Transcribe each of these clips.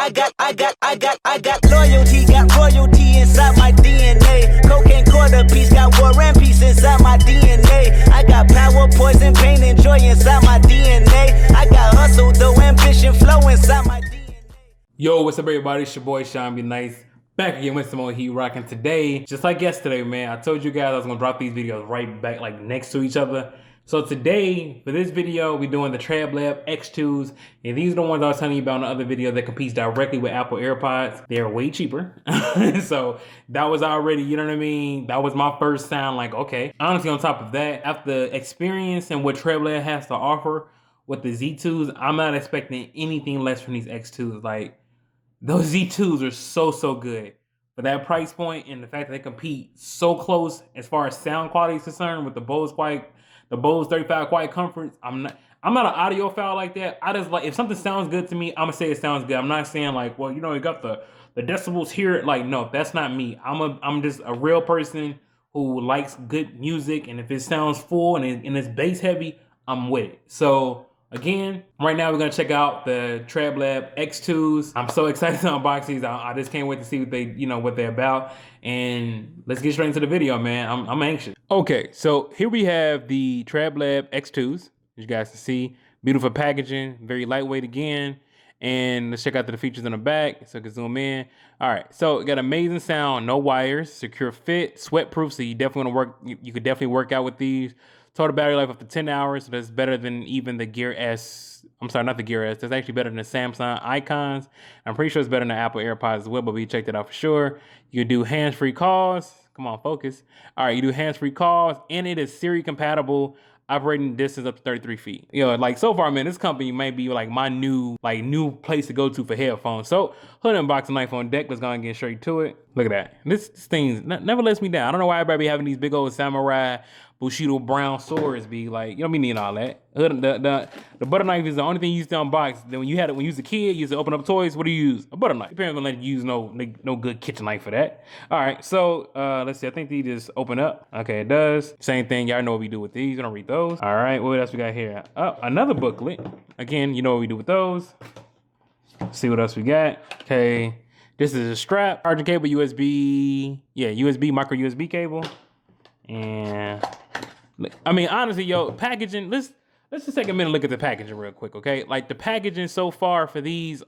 got loyalty, got royalty inside my DNA. Cocaine quarter piece, got war and peace inside my DNA. I got power, poison, pain, and joy inside my DNA. I got hustle, though ambition, flow inside my DNA. Yo, what's up everybody? It's your boy ShawnBNice. Back again with some more heat rocking today. Just like yesterday, man, I told you guys I was gonna drop these videos right back like next to each other. So today, for this video, we're doing the TrebLab X2s. And these are the ones I was telling you about in the other video that competes directly with Apple Airpods. They're way cheaper. So that was already, you know what I mean? That was my first sound like, okay. Honestly, on top of that, after experience and what TrebLab has to offer with the Z2s, I'm not expecting anything less from these X2s. Like, those Z2s are so good. For that price point and the fact that they compete so close as far as sound quality is concerned with the Bose 35 Quiet Comforts, I'm not an audiophile like that. I just like, if something sounds good to me, I'm gonna say it sounds good. I'm not saying like, well, you know, you got the decibels here. Like, no, that's not me. I'm just a real person who likes good music, and if it sounds full and it's bass heavy, I'm with it. So again, right now we're gonna check out the TrebLab X2s. I'm so excited to unbox these. I just can't wait to see what they're about. And let's get straight into the video, man. I'm anxious. Okay, so here we have the TrebLab X2s. As you guys can see, beautiful packaging, very lightweight again. And let's check out the features in the back so I can zoom in. All right, so it got amazing sound, no wires, secure fit, sweat proof, so you definitely want to work. You could definitely work out with these. Total battery life up to 10 hours, so that's better than even the Gear S. I'm sorry, not the Gear S. That's actually better than the Samsung Icons. I'm pretty sure it's better than the Apple Airpods as well, but we checked it out for sure. You can do hands-free calls. Come on, focus. All right, you do hands-free calls, and it is Siri compatible, operating distance up to 33 feet. You know, like so far, man, this company might be like my new place to go to for headphones. So hood unboxing knife on deck. Let's go and get straight to it. Look at that. This thing never lets me down. I don't know why everybody be having these big old samurai Bushido brown swords be like, you don't be needing all that. The butter knife is the only thing you used to unbox. Then when you was a kid, you used to open up toys. What do you use? A butter knife. Your parents don't let you use no good kitchen knife for that. All right, so let's see. I think these just open up. Okay, it does. Same thing. Y'all know what we do with these. Gonna read those. All right, what else we got here? Oh, another booklet. Again, you know what we do with those. Let's see what else we got. Okay, this is a strap, charging cable, USB. Yeah, USB, micro USB cable, and I mean, honestly, yo, packaging, let's just take a minute and look at the packaging real quick, okay? Like, the packaging so far for these,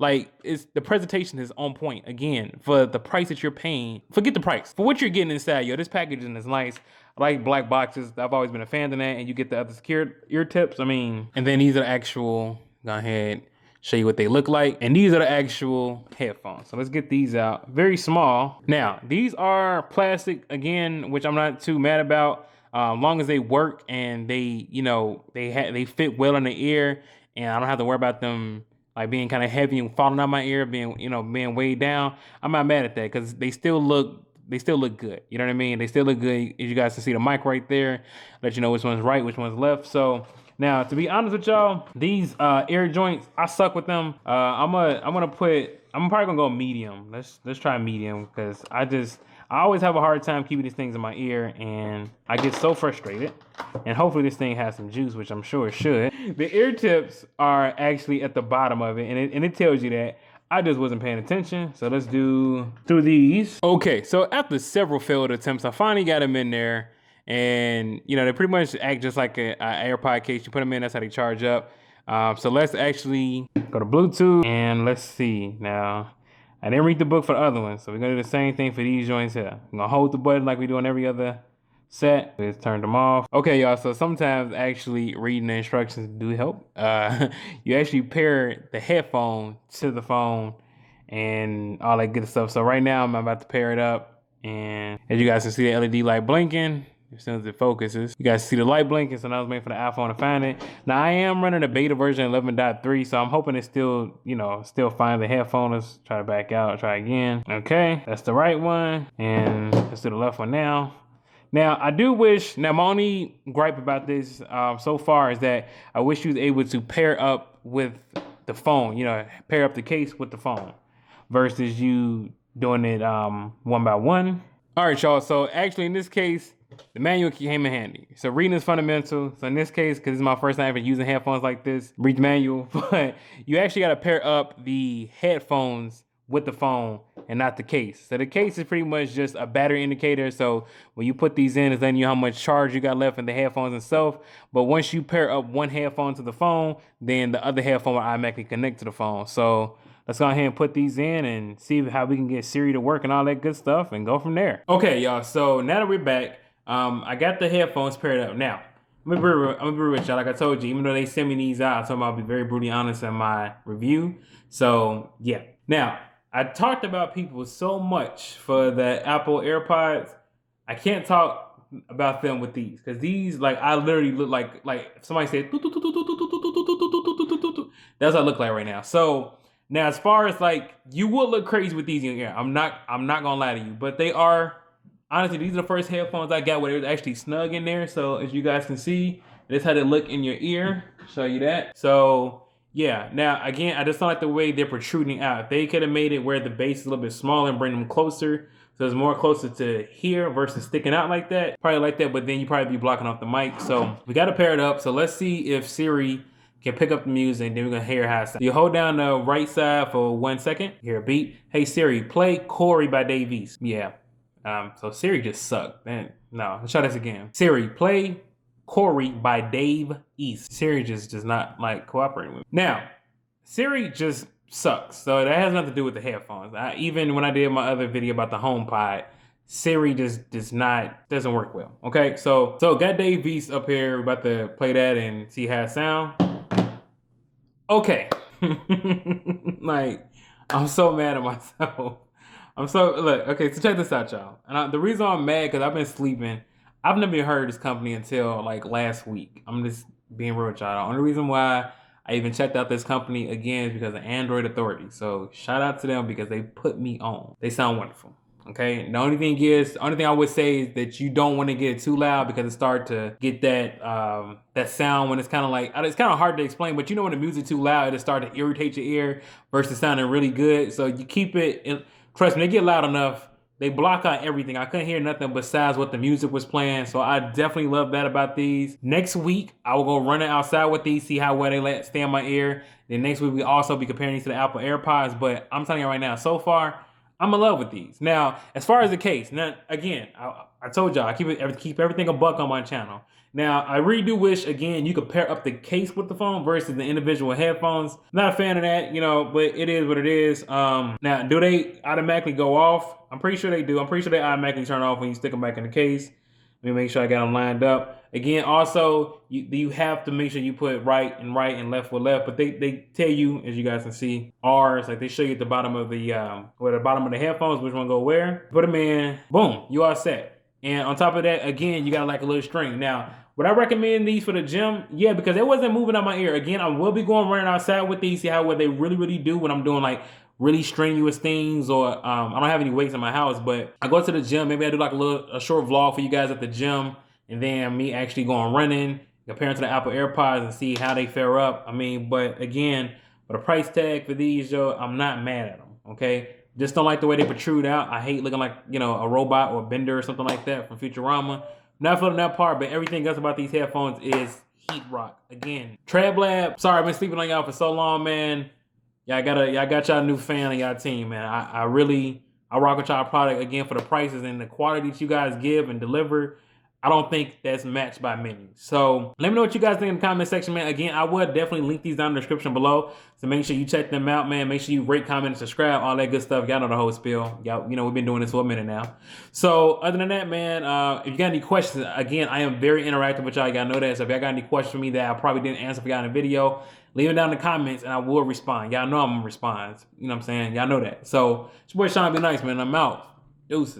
like, the presentation is on point. Again, for the price that you're paying, forget the price. For what you're getting inside, yo, this packaging is nice. I like black boxes. I've always been a fan of that, and you get the other secure ear tips. I mean, and then these are actual, go ahead, show you what they look like. And these are the actual headphones. So let's get these out. Very small. Now, these are plastic, again, which I'm not too mad about. Long as they work and they, you know, they fit well in the ear, and I don't have to worry about them like being kind of heavy and falling out my ear, being weighed down. I'm not mad at that because they still look good. You know what I mean? They still look good. As you guys can see the mic right there, let you know which one's right, which one's left. So now, to be honest with y'all, these ear joints, I suck with them. I'm probably gonna go medium. Let's try medium because I always have a hard time keeping these things in my ear, and I get so frustrated. And hopefully this thing has some juice, which I'm sure it should. The ear tips are actually at the bottom of it, and it tells you that. I just wasn't paying attention, so let's do these. Okay, so after several failed attempts, I finally got them in there, and you know they pretty much act just like an AirPod case. You put them in, that's how they charge up. So let's actually go to Bluetooth, and let's see now. I didn't read the book for the other ones, so we're gonna do the same thing for these joints here. I'm gonna hold the button like we do on every other set. Let's turn them off. Okay, y'all, so sometimes actually reading the instructions do help. You actually pair the headphone to the phone and all that good stuff. So right now I'm about to pair it up, and as you guys can see the LED light blinking. As soon as it focuses, you guys see the light blinking, so now I was waiting for the iPhone to find it. Now I am running a beta version 11.3, so I'm hoping it's still, still find the headphone. Let's try to back out, try again. Okay, that's the right one, and let's do the left one now. Now I do wish, my only gripe about this so far is that I wish you was able to pair up with the phone, pair up the case with the phone versus you doing it one by one. All right, y'all, so actually in this case, the manual came in handy. So reading is fundamental. So in this case, because it's my first time ever using headphones like this, read the manual. But you actually got to pair up the headphones with the phone and not the case. So the case is pretty much just a battery indicator. So when you put these in, it's letting you how much charge you got left in the headphones itself. But once you pair up one headphone to the phone, then the other headphone will automatically connect to the phone. So let's go ahead and put these in and see how we can get Siri to work and all that good stuff and go from there. Okay, y'all. So now that we're back, I got the headphones paired up. Now, I'm gonna be real with y'all. Like I told you, even though they sent me these out, I told them I'll be very brutally honest in my review. So yeah. Now, I talked about people so much for the Apple Airpods. I can't talk about them with these because these, like, I literally look like if somebody said, that's what I look like right now. So now, as far as like, you would look crazy with these in your ear. I'm not gonna lie to you, but they are. Honestly, these are the first headphones I got where it was actually snug in there. So as you guys can see, this how they look in your ear. Show you that. So yeah. Now again, I just don't like the way they're protruding out. If they could have made it where the base is a little bit smaller and bring them closer, so it's more closer to here versus sticking out like that. Probably like that, but then you probably be blocking off the mic. So we got to pair it up. So let's see if Siri can pick up the music, and then we're gonna hear how it sounds. You hold down the right side for 1 second. Hear a beat. Hey Siri, play Corey by Dave East. Yeah. So Siri just sucked. Man, no, let's try this again. Siri, play Corey by Dave East. Siri just does not like cooperating with me. Now, Siri just sucks. So that has nothing to do with the headphones. Even when I did my other video about the HomePod, Siri just doesn't work well. Okay, so got Dave East up here. We're about to play that and see how it sounds. Okay. Like, I'm so mad at myself. Okay, so check this out, y'all. And the reason I'm mad, because I've been sleeping. I've never even heard of this company until like last week. I'm just being real with y'all. The only reason why I even checked out this company again is because of Android Authority. So shout out to them because they put me on. They sound wonderful. Okay. The only thing I would say is that you don't want to get it too loud because it starts to get that sound when it's kind of like, it's kind of hard to explain, but you know when the music's too loud, it'll start to irritate your ear versus sounding really good. So you keep it. Trust me, they get loud enough. They block out everything. I couldn't hear nothing besides what the music was playing. So I definitely love that about these. Next week, I will go running outside with these, see how well they stay in my ear. Then next week, we also be comparing these to the Apple Airpods. But I'm telling you right now, so far, I'm in love with these. Now, as far as the case, now again, I told y'all I keep everything a buck on my channel. Now, I really do wish, again, you could pair up the case with the phone versus the individual headphones. Not a fan of that, but it is what it is. Now, do they automatically go off? I'm pretty sure they do. I'm pretty sure they automatically turn off when you stick them back in the case. Let me make sure I got them lined up. Again, also, you have to make sure you put right and left with left. But they tell you, as you guys can see, R's, like they show you at the bottom of the headphones, which one go where. Put them in, boom, you all set. And on top of that, again, you got like a little string. Now, would I recommend these for the gym? Yeah, because it wasn't moving out my ear. Again, I will be going running outside with these, see how what they really, really do when I'm doing like really strenuous things, or I don't have any weights in my house, but I go to the gym. Maybe I do like a short vlog for you guys at the gym, and then me actually going running, comparing to the Apple Airpods and see how they fare up. I mean, but again, for the price tag for these, yo, I'm not mad at them, okay? Just don't like the way they protrude out. I hate looking like, a robot or a bender or something like that from Futurama. Not feeling that part, but everything else about these headphones is heat rock. Again, TrebLab, sorry, I've been sleeping on y'all for so long, man. Y'all got y'all new fan on y'all team, man. I rock with y'all product again for the prices and the quality that you guys give and deliver. I don't think that's matched by many. So let me know what you guys think in the comment section, man. Again, I would definitely link these down in the description below. So make sure you check them out, man. Make sure you rate, comment, and subscribe, all that good stuff. Y'all know the whole spiel. Y'all, we've been doing this for a minute now. So other than that, man, if you got any questions, again, I am very interactive with y'all. Y'all know that. So if y'all got any questions for me that I probably didn't answer for y'all in the video, leave it down in the comments and I will respond. Y'all know I'm gonna respond. You know what I'm saying? Y'all know that. So it's your boy ShawnBNice, man. I'm out. Deuces.